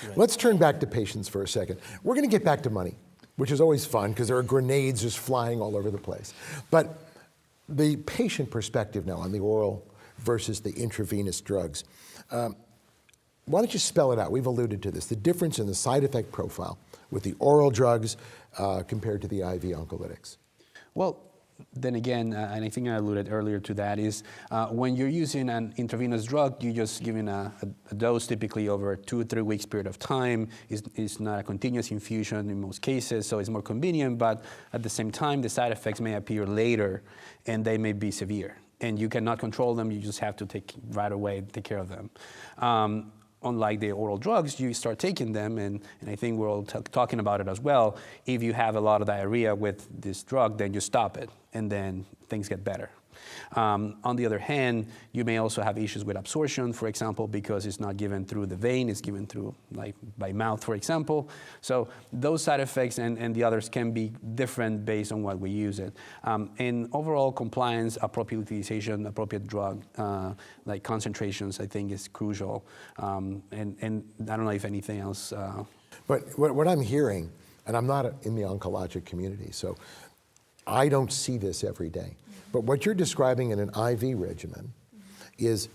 Right. Let's turn back to patients for a second. We're going to get back to money, which is always fun because there are grenades just flying all over the place. But the patient perspective now on the oral versus the intravenous drugs. Why don't you spell it out? We've alluded to this, the difference in the side effect profile with the oral drugs compared to the IV oncolytics. Well, then again, and I think I alluded earlier to that, is when you're using an intravenous drug, you're just giving a dose typically over a 2 or 3 weeks period of time. It's not a continuous infusion in most cases, so it's more convenient, but at the same time, the side effects may appear later, and they may be severe. And you cannot control them, you just have to take care of them. Unlike the oral drugs, you start taking them, and I think we're all talking about it as well. If you have a lot of diarrhea with this drug, then you stop it, and then things get better. On the other hand, you may also have issues with absorption, for example, because it's not given through the vein, it's given through, like, by mouth, for example. So those side effects and the others can be different based on what we use it. And overall compliance, appropriate utilization, appropriate drug, like concentrations, I think is crucial. And I don't know if anything else. But what I'm hearing, and I'm not in the oncologic community, so I don't see this every day. But what you're describing in an IV regimen is,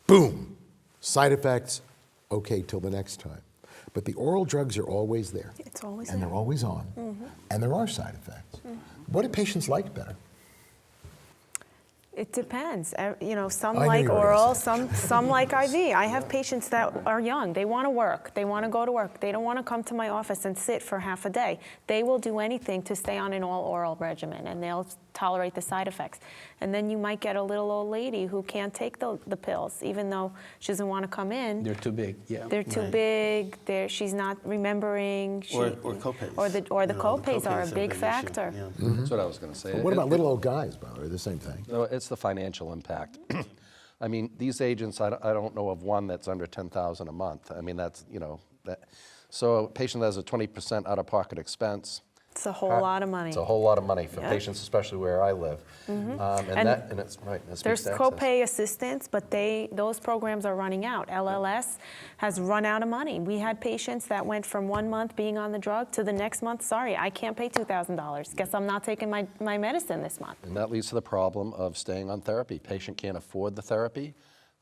boom, side effects, okay, till the next time. But the oral drugs are always there. It's always and there. they're always on. And there are side effects. What do patients like better? It depends. You know, some I knew like you were oral, gonna say some like IV. I have patients that are young. They want to work. They want to go to work. They don't want to come to my office and sit for half a day. They will do anything to stay on an all-oral regimen, and they'll tolerate the side effects. And then you might get a little old lady who can't take the pills, even though she doesn't want to come in. They're too big, yeah. They're too big. She's not remembering. Or copays. Or the copays are a big factor. Yeah. That's what I was going to say. But what about little old guys, by the way? The same thing. No, it's the financial impact. I mean, these agents, I don't know of one that's under $10,000 a month. I mean, that's, you know, so a patient that has a 20% out-of-pocket expense. It's a whole lot of money. It's a whole lot of money for Yep. patients, especially where I live. And it's right. That There's speaks to access. copay assistance, but those programs are running out. LLS has run out of money. We had patients that went from 1 month being on the drug to the next month, sorry, I can't pay $2,000. Guess I'm not taking my medicine this month. And that leads to the problem of staying on therapy. Patient can't afford the therapy,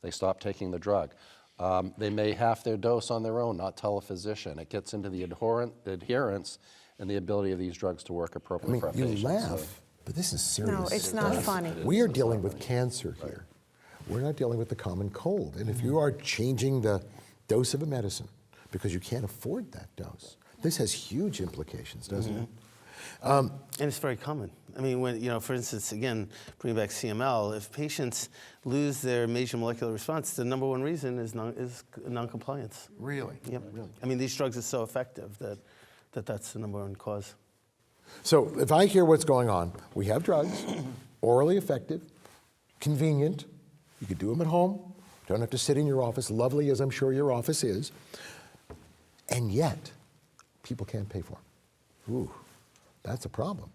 they stop taking the drug. They may half their dose on their own, not tell a physician. It gets into the adherence and the ability of these drugs to work appropriately for our patients. You laugh, but this is serious No, it's not stuff. funny. We are dealing with cancer here. We're not dealing with the common cold. And if you are changing the dose of a medicine because you can't afford that dose, this has huge implications, doesn't it? And it's very common. I mean, when, you know, for instance, again, bringing back CML, if patients lose their major molecular response, the number one reason is non-compliance. Really? Yep. Really? I mean, these drugs are so effective that's the number one cause. So if I hear what's going on, we have drugs, orally effective, convenient. You could do them at home. Don't have to sit in your office, lovely as I'm sure your office is. And yet, people can't pay for them. Ooh, that's a problem.